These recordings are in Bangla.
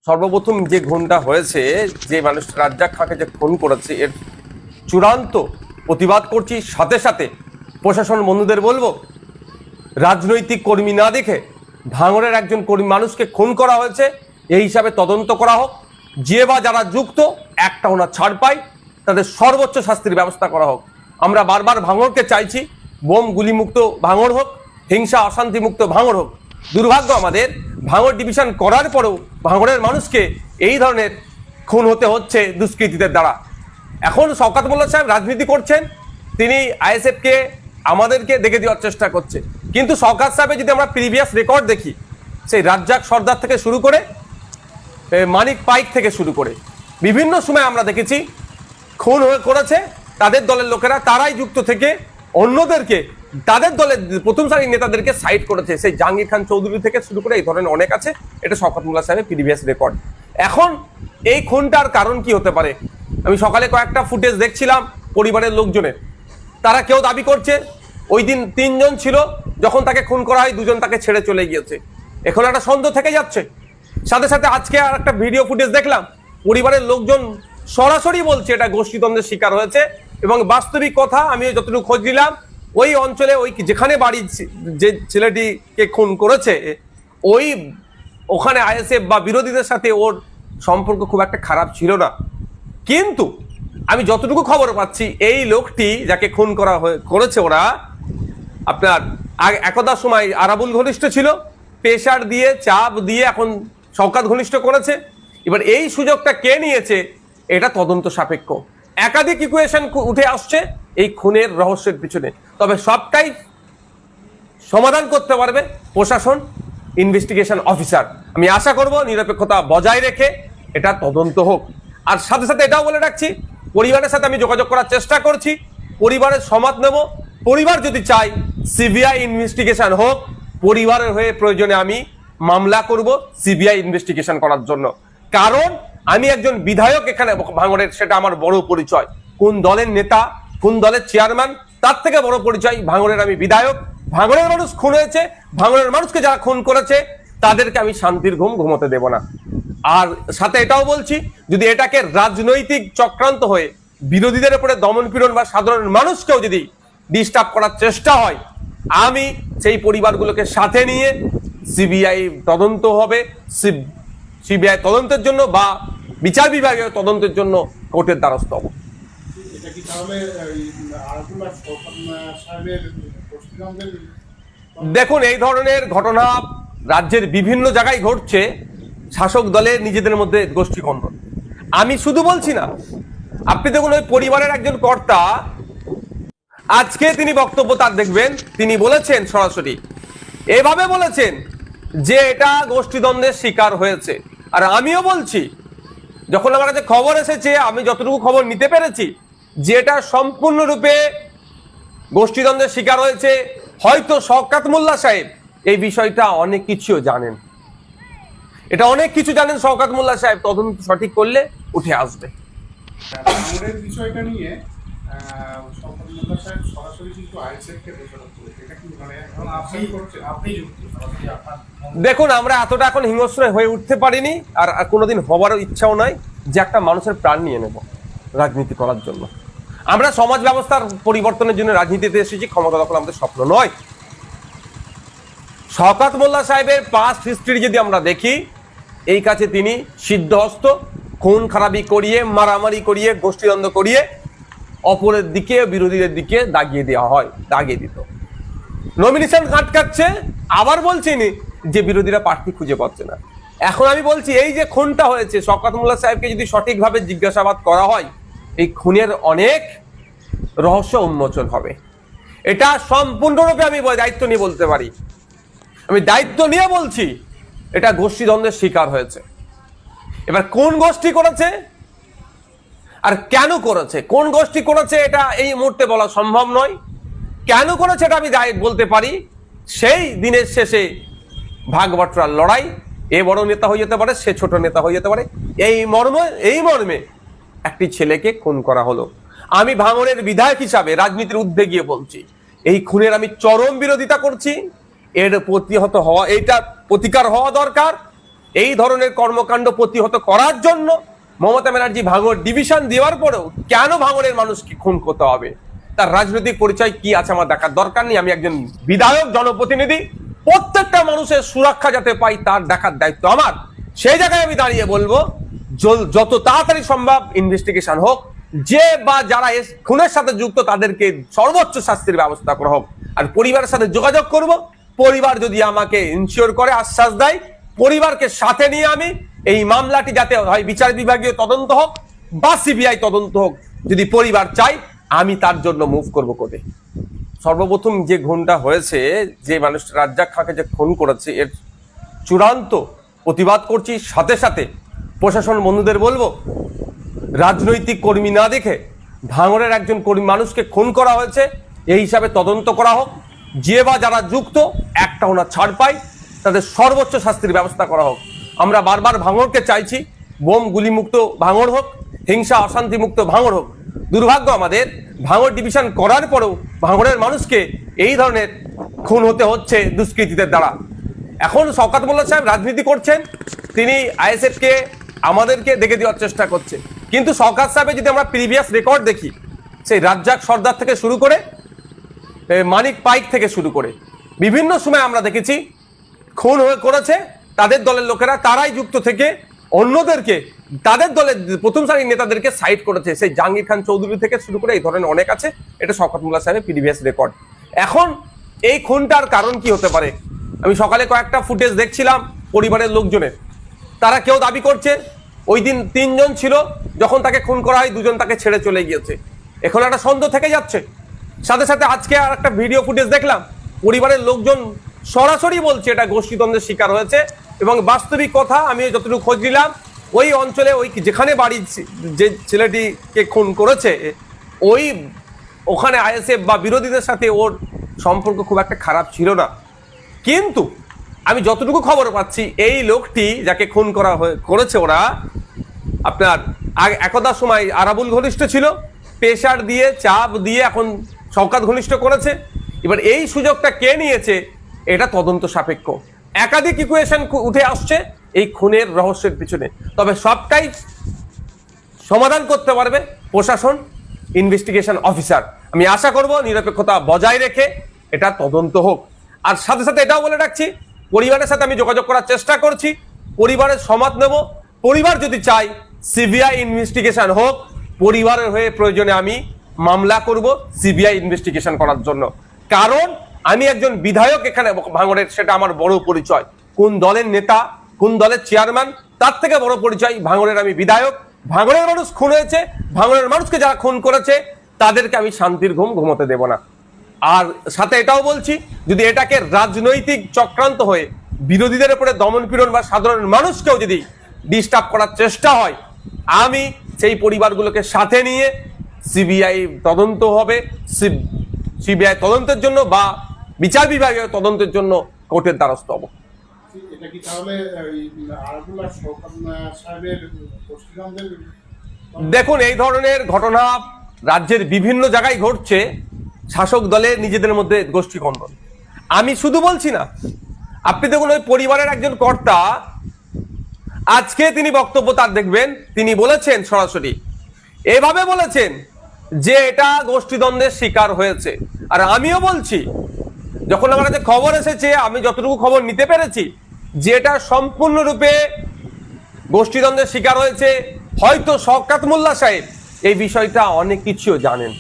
সর্বপ্রথম যে খুনটা হয়েছে, যে মানুষ রাজ্জাক খাঁকে যে খুন করেছে, এর চূড়ান্ত প্রতিবাদ করছি। সাথে সাথে প্রশাসন বন্ধুদের বলবো, রাজনৈতিক কর্মী না দেখে ভাঙড়ের একজন কর্মী মানুষকে খুন করা হয়েছে, এই হিসাবে তদন্ত করা হোক। যে বা যারা যুক্ত একটা ওনার ছাড় পায়, তাদের সর্বোচ্চ শাস্তির ব্যবস্থা করা হোক। আমরা বারবার ভাঙড়কে চাইছি বোম গুলিমুক্ত ভাঙড় হোক, হিংসা অশান্তি মুক্ত ভাঙড় হোক। দুর্ভাগ্য আমাদের, ভাঙড় ডিভিশন করার পরেও ভাঙড়ের মানুষকে এই ধরনের খুন হতে হচ্ছে দুষ্কৃতীদের দ্বারা। এখন শওকত মোল্লা সাহেব রাজনীতি করছেন, তিনি আইএসএফকে আমাদেরকে দেখে দেওয়ার চেষ্টা করছে। কিন্তু শওকত সাহেবের যদি আমরা প্রিভিয়াস রেকর্ড দেখি, সেই রাজ্জাক সর্দার থেকে শুরু করে মানিক পাইক থেকে শুরু করে বিভিন্ন সময় আমরা দেখেছি খুন করেছে তাদের দলের লোকেরা, তারাই যুক্ত থেকে অন্যদেরকে, তাদের দলের প্রথম সারির নেতাদেরকে সাইড করেছে। সেই জাহাঙ্গীর খান চৌধুরী থেকে শুরু করে এই ধরনের অনেক আছে। এটা শওকত মোল্লা সাহেবের প্রিভিয়াস রেকর্ড। এখন এই খুনটার কারণ কি হতে পারে? আমি সকালে কয়েকটা ফুটেজ দেখছিলাম পরিবারের লোকজনের, তারা কেউ দাবি করছে ওই দিন 3 জন ছিল, যখন তাকে খুন করা হয় 2 জন তাকে ছেড়ে চলে গিয়েছে। এখন একটা সন্দেহ থেকে যাচ্ছে। সাথে সাথে আজকে আর একটা ভিডিও ফুটেজ দেখলাম, পরিবারের লোকজন সরাসরি বলছে এটা গোষ্ঠীদ্বন্দ্বের শিকার হয়েছে। এবং বাস্তবিক কথা, আমি যতটুকু খোঁজ নিলাম, ওই অঞ্চলে ওই যেখানে বাড়ি যে ছেলেটিকে খুন করেছে, ওখানে আইএসএফ বা বিরোধীদের সাথে ওর সম্পর্ক খুব একটা খারাপ ছিল না। কিন্তু আমি যতটুকু খবর পাচ্ছি, এই লোকটি যাকে খুন করেছে ওরা, আপনার একদা সময় আরাবুল ঘনিষ্ঠ ছিল, প্রেশার দিয়ে চাপ দিয়ে এখন শওকত ঘনিষ্ঠ করেছে। এবার এই সুযোগটা কে নিয়েছে, এটা তদন্ত সাপেক্ষ। একাধিক ইকুয়েশন উঠে আসছে এই খুনের রহস্যের পিছনে, তবে সবটাই সমাধান করতে পারবে প্রশাসন, ইনভেস্টিগেশন অফিসার। আমি আশা করব নিরপেক্ষতা বজায় রেখে এটা তদন্ত হোক। আর সাথে সাথে এটাও বলে রাখছি, পরিবারের সাথে আমি যোগাযোগ করার চেষ্টা করছি, পরিবারের সমত নেব। পরিবার যদি চাই সিবিআই ইনভেস্টিগেশন হোক, পরিবারের হয়ে প্রয়োজনে আমি মামলা করব সিবিআই ইনভেস্টিগেশন করার জন্য। কারণ আমি একজন বিধায়ক এখানে ভাঙড়ের, সেটা আমার বড় পরিচয়। কোন দলের নেতা, কোন দলের চেয়ারম্যান, তার থেকে বড় পরিচয় ভাঙড়ের আমি বিধায়ক। ভাঙড়ের মানুষ খুন হয়েছে, ভাঙড়ের মানুষকে যারা খুন করেছে তাদেরকে আমি শান্তির ঘুম ঘুমোতে দেব না। আর সাথে এটাও বলছি, যদি এটাকে রাজনৈতিক চক্রান্ত হয়ে বিরোধীদের উপরে দমন পীড়ন বা সাধারণ মানুষকেও যদি ডিস্টার্ব করার চেষ্টা হয়, আমি সেই পরিবারগুলোকে সাথে নিয়ে সিবিআই তদন্ত হবে, সিবিআই তদন্তের জন্য বা বিচার বিভাগীয় তদন্তের জন্য কোর্টের দ্বারস্থ হব। দেখুন, এই ধরনের ঘটনা রাজ্যের বিভিন্ন জায়গায় ঘটছে। শাসক দলের নিজেদের মধ্যে গোষ্ঠীকন্দল। আমি শুধু বলছি না, আপনি দেখুন ওই পরিবারের একজন কর্তা, আজকে তিনি বক্তব্য তার দেখবেন, তিনি বলেছেন সরাসরি এভাবে বলেছেন যে এটা গোষ্ঠীদ্বন্দ্বের শিকার হয়েছে। আর আমিও বলছি, যখন আমার কাছে খবর এসেছে, আমি যতটুকু খবর নিতে পেরেছি, যে এটা সম্পূর্ণরূপে গোষ্ঠীদ্বন্দ্বের শিকার হয়েছে। হয়তো শওকত মোল্লা সাহেব এই বিষয়টা অনেক কিছু জানেন, এটা অনেক কিছু জানেন শওকত মোল্লা সাহেব, তদন্ত সঠিক করলে উঠে আসবে। বিষয়টা নিয়ে শওকত মোল্লা সাহেব সরাসরি কিন্তু আইএসএফকে দোষারোপ করেছে। এটা কি মানে আপনি দেখুন, আমরা এতটা এখন হিংস্র হয়ে উঠতে পারিনি, আর কোনোদিন হবারও ইচ্ছাও নাই যে একটা মানুষের প্রাণ নিয়ে নেব রাজনীতি করার জন্য। আমরা সমাজ ব্যবস্থার পরিবর্তনের জন্য রাজনীতিতে এসেছি, ক্ষমতা দখল আমাদের স্বপ্ন নয়। শওকত মোল্লা সাহেবের পাস্ট হিস্ট্রি যদি আমরা দেখি, এই কাছে তিনি সিদ্ধহস্ত, খুন খারাপি করিয়ে, মারামারি করিয়ে, গোষ্ঠীদ্বন্দ্ব করিয়ে অপরের দিকে, বিরোধীদের দিকে দাগিয়ে দেওয়া হয়, দাগিয়ে দিত। নমিনেশন আটকাচ্ছে, আবার বলছিনি যে বিরোধীরা প্রার্থী খুঁজে পাচ্ছে না। এখন আমি বলছি, এই যে খুনটা হয়েছে, শওকত মোল্লা সাহেবকে যদি সঠিকভাবে জিজ্ঞাসাবাদ করা হয়, এই খুনের অনেক রহস্য উন্মোচন হবে। এটা সম্পূর্ণরূপে আমি দায়িত্ব নিয়ে বলতে পারি, আমি দায়িত্ব নিয়ে বলছি, এটা গোষ্ঠীদ্বন্দ্বের শিকার হয়েছে। এবার কোন গোষ্ঠী করেছে আর কেন করেছে, কোন গোষ্ঠী করেছে এটা এই মুহূর্তে বলা সম্ভব নয়। কেন করেছে এটা আমি বলতে পারি, সেই দিনের শেষে ভাগ বাটোয়ারার লড়াই, এ বড় নেতা হয়ে যেতে পারে, সে ছোট নেতা হয়ে যেতে পারে, এই মর্মে একটি ছেলেকে খুন করা হলো। আমি ভাঙড়ের বিধায়ক হিসাবে রাজনীতির ঊর্ধ্বে গিয়ে বলছি, এই খুনের আমি চরম বিরোধিতা করছি। এর প্রতিহত হওয়া, এইটা প্রতিকার হওয়া দরকার। এই ধরনের কর্মকাণ্ড প্রতিহত করার জন্য মমতা ব্যানার্জি ভাঙড় ডিভিশন দেওয়ার পরেও কেন ভাঙড়ের মানুষকে খুন করতে হবে, তার রাজনৈতিক পরিচয় কি আছে আমার দেখার দরকার নেই। আমি একজন বিধায়ক, জনপ্রতিনিধি, প্রত্যেকটা মানুষের সুরক্ষা যাতে পাই তার দেখার দায়িত্ব আমার। সেই জায়গায় আমি দাঁড়িয়ে বলবো যত তাড়াতাড়ি সম্ভব ইনভেস্টিগেশন হোক, যে বা যারা খুনের সাথে যুক্ত তাদেরকে সর্বোচ্চ শাস্তির ব্যবস্থা করা হোক। আর পরিবারের সাথে যোগাযোগ করব, পরিবার যদি আমাকে ইনশিওর করে, আশ্বাস দেয়, পরিবারকে সাথে নিয়ে আমি এই মামলাটি যাতে হয় বিচার বিভাগীয় তদন্ত হোক বা সিবিআই তদন্ত হোক, যদি পরিবার চাই আমি তার জন্য মুভ করব কোর্টে। সর্বপ্রথম যে খুনটা হয়েছে, যে মানুষটা রাজ্জাক খাঁকে যে খুন করেছে, এর চূড়ান্ত প্রতিবাদ করছি। সাথে সাথে প্রশাসন বন্ধুদের বলবো, রাজনৈতিক কর্মী না দেখে ভাঙড়ের একজন কর্মী মানুষকে খুন করা হয়েছে, এই হিসাবে তদন্ত করা হোক। যে বা যারা যুক্ত একটা ওনার ছাড় পায়, তাদের সর্বোচ্চ শাস্তির ব্যবস্থা করা হোক। আমরা বারবার ভাঙড়কে চাইছি বোম গুলিমুক্ত ভাঙড় হোক, হিংসা অশান্তি মুক্ত ভাঙড় হোক। দুর্ভাগ্য আমাদের, ভাঙড় ডিভিশন করার পরেও ভাঙড়ের মানুষকে এই ধরনের খুন হতে হচ্ছে দুষ্কৃতীদের দ্বারা। এখন শওকত মোল্লা সাহেব রাজনীতি করছেন, তিনি আইএসএফকে আমাদেরকে দেখে দেওয়ার চেষ্টা করছে। কিন্তু শওকত সাহেবের যদি আমরা প্রিভিয়াস রেকর্ড দেখি, সেই রাজ্জাক সর্দার থেকে শুরু করে মানিক পাইক থেকে শুরু করে বিভিন্ন সময় আমরা দেখেছি খুন করেছে তাদের দলের লোকেরা, তারাই যুক্ত থেকে অন্যদেরকে, তাদের দলের প্রথম সারির নেতাদেরকে সাইড করেছে। সেই জাহাঙ্গীর খান চৌধুরী থেকে শুরু করে এই ধরনের অনেক আছে। এটা শওকত মোল্লা সাহেবের প্রিভিয়াস রেকর্ড। এখন এই খুনটার কারণ কি হতে পারে? আমি সকালে কয়েকটা ফুটেজ দেখছিলাম পরিবারের লোকজনের, তারা কেউ দাবি করছে ওই দিন 3 জন ছিল, যখন তাকে খুন করা হয় 2 জন তাকে ছেড়ে চলে গিয়েছে। এখন একটা সন্দেহ থেকে যাচ্ছে। সাথে সাথে আজকে আর একটা ভিডিও ফুটেজ দেখলাম, পরিবারের লোকজন সরাসরি বলছে এটা গোষ্ঠীদ্বন্দ্বের শিকার হয়েছে। এবং বাস্তবিক কথা, আমি যতটুকু খোঁজ নিলাম, ওই অঞ্চলে ওই যেখানে বাড়ি যে ছেলেটিকে খুন করেছে, ওখানে আইএসএফ বা বিরোধীদের সাথে ওর সম্পর্ক খুব একটা খারাপ ছিল না। কিন্তু আমি যতটুকু খবর পাচ্ছি, এই লোকটি যাকে খুন করেছে ওরা, আপনার একদা সময় আরাবুল ঘনিষ্ঠ ছিল, প্রেশার দিয়ে চাপ দিয়ে এখন শওকত ঘনিষ্ঠ করেছে। এবার এই সুযোগটা কে নিয়েছে, এটা তদন্ত সাপেক্ষ। একাধিক ইকুয়েশন উঠে আসছে এই খুনের রহস্যের পিছনে, তবে সবটাই সমাধান করতে পারবে প্রশাসন, ইনভেস্টিগেশন অফিসার। আমি আশা করব নিরপেক্ষতা বজায় রেখে এটা তদন্ত হোক। আর সাথে সাথে এটাও বলে রাখছি, পরিবারের সাথে আমি যোগাযোগ করার চেষ্টা করছি, পরিবারের সমত নেব। পরিবার যদি চাই সিবিআই ইনভেস্টিগেশন হোক, পরিবারের হয়ে প্রয়োজনে আমি মামলা করব সিবিআই ইনভেস্টিগেশন করার জন্য। কারণ আমি একজন বিধায়ক এখানে ভাঙড়ের, সেটা আমার বড় পরিচয়। কোন দলের নেতা, কোন দলের চেয়ারম্যান, তার থেকে বড় পরিচয় ভাঙড়ের আমি বিধায়ক। ভাঙড়ের মানুষ খুন হয়েছে, ভাঙড়ের মানুষকে যারা খুন করেছে তাদেরকে আমি শান্তির ঘুম ঘুমোতে দেব না। আর সাথে এটাও বলছি, যদি এটাকে রাজনৈতিক চক্রান্ত হয়ে বিরোধীদের উপরে দমনপীড়ন বা সাধারণ মানুষকেও যদি ডিস্টার্ব করার চেষ্টা হয়, আমি সেই পরিবারগুলোকে সাথে নিয়ে সিবিআই তদন্ত হবে, সিবিআই তদন্তের জন্য বা বিচার বিভাগীয় তদন্তের জন্য কোর্টের দ্বারস্থ হব। এটা কি তাহলে আরাবুল আর শওকত সাহেবের গোষ্ঠীদ্বন্দ্বের? দেখুন, এই ধরনের ঘটনা রাজ্যের বিভিন্ন জায়গায় ঘটছে, শাসক দলে নিজেদের মধ্যে গোষ্ঠী কন্দল। আমি শুধু বলছি না, আপনি দেখুন ওই পরিবারের একজন কর্তা, আজকে তিনি বক্তব্য তার দেখবেন, তিনি বলেছেন সরাসরি এভাবে বলেছেন যে এটা গোষ্ঠীদ্বন্দ্বের শিকার হয়েছে। আর আমিও বলছি, যখন আমার কাছে খবর এসেছে, আমি যতটুকু খবর নিতে পেরেছি, যে এটা সম্পূর্ণরূপে গোষ্ঠীদ্বন্দ্বের শিকার হয়েছে। হয়তো শওকত মোল্লা সাহেব এই বিষয়টা অনেক কিছু জানেন,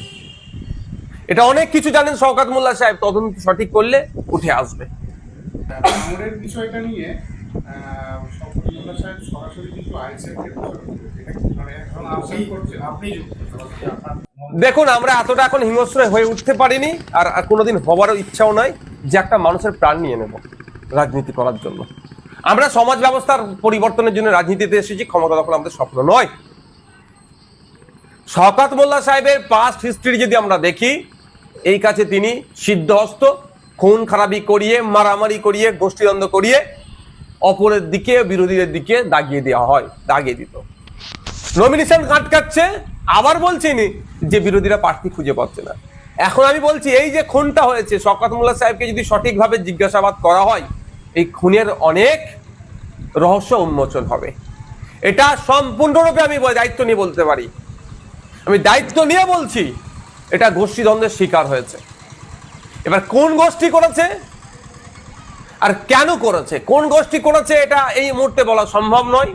এটা অনেক কিছু জানেন শওকত মোল্লা সাহেব, তদন্ত সঠিক করলে উঠে আসবে। ভাঙড়ের বিষয়টা নিয়ে শওকত মোল্লা সাহেব সরাসরি কিন্তু আইএসএফকে দোষারোপ করেছে। এটা কি মানে এখন আপনি করছেন, আপনি দেখুন, আমরা এতটা এখন হিংস্র হয়ে উঠতে পারিনি, আর কোনোদিন হবারও ইচ্ছাও নয় যে একটা মানুষের প্রাণ নিয়ে নেব রাজনীতি করার জন্য। আমরা সমাজ ব্যবস্থার পরিবর্তনের জন্য রাজনীতিতে এসেছি, ক্ষমতা দখল আমাদের স্বপ্ন নয়। শওকত মোল্লা সাহেবের পাস্ট হিস্ট্রি যদি আমরা দেখি, এই কাছে তিনি সিদ্ধহস্ত, খুন খারাপি করিয়ে, মারামারি করিয়ে, গোষ্ঠীদ্বন্দ্ব করিয়ে অপরের দিকে, বিরোধীদের দিকে দাগিয়ে দেওয়া হয়, দাগিয়ে দিত। নমিনেশন কাটছে, আবার বলছিনি যে বিরোধীরা প্রার্থী খুঁজে পাচ্ছে না। এখন আমি বলছি, এই যে খুনটা হয়েছে, শওকত মোল্লা সাহেবকে যদি সঠিকভাবে জিজ্ঞাসাবাদ করা হয়, এই খুনের অনেক রহস্য উন্মোচন হবে। এটা সম্পূর্ণরূপে আমি দায়িত্ব নিয়ে বলতে পারি, আমি দায়িত্ব নিয়ে বলছি, এটা গোষ্ঠীদ্বন্দ্বের শিকার হয়েছে। এবার কোন গোষ্ঠী করেছে আর কেন করেছে, কোন গোষ্ঠী করেছে এটা এই মুহূর্তে বলা সম্ভব নয়।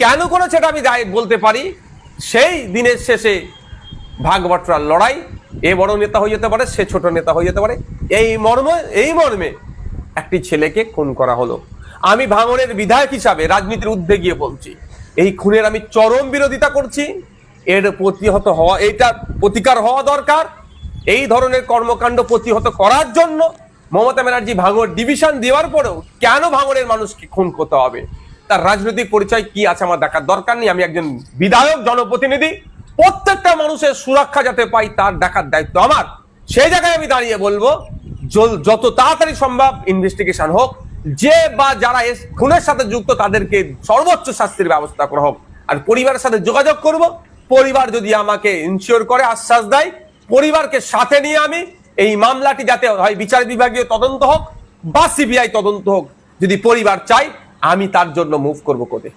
কেন করেছে এটা আমি বলতে পারি, সেই দিনের শেষে ভাগবটরার লড়াই, এ বড় নেতা হয়ে যেতে পারে, সে ছোট নেতা হয়ে যেতে পারে, এই মর্মে একটি ছেলেকে খুন করা হলো। আমি ভাঙনের বিধায়ক হিসাবে রাজনীতির ঊর্ধ্বে গিয়ে বলছি, এই খুনের আমি চরম বিরোধিতা করছি। এর প্রতিহত হওয়া, এটা প্রতিকার হওয়া দরকার। এই ধরনের কর্মকাণ্ড প্রতিহত করার জন্য মমতা ব্যানার্জি ভাঙর ডিভিশন দেওয়ার পরেও কেন ভাঙরের মানুষকে খুন করতে হবে, তার রাজনৈতিক পরিচয় কি আছে আমার দেখার দরকার নেই। আমি একজন বিধায়ক, জনপ্রতিনিধি, প্রত্যেকটা মানুষের সুরক্ষা যাতে পাই তার দেখার দায়িত্ব আমার। সেই জায়গায় আমি দাঁড়িয়ে বলবো, যত তাড়াতাড়ি সম্ভব ইনভেস্টিগেশন হোক, যে বা যারা খুনের সাথে যুক্ত তাদেরকে সর্বোচ্চ শাস্তির ব্যবস্থা করা হোক। আর পরিবারের সাথে যোগাযোগ করব, পরিবার যদি আমাকে ইনশিওর করে, আশ্বাস দেয়, পরিবারকে সাথে নিয়ে আমি এই মামলাটি যাতে হয় বিচার বিভাগীয় তদন্ত হোক বা সিবিআই তদন্ত হোক, যদি পরিবার চাই, আমি তার জন্য মুভ করবো কোর্টে।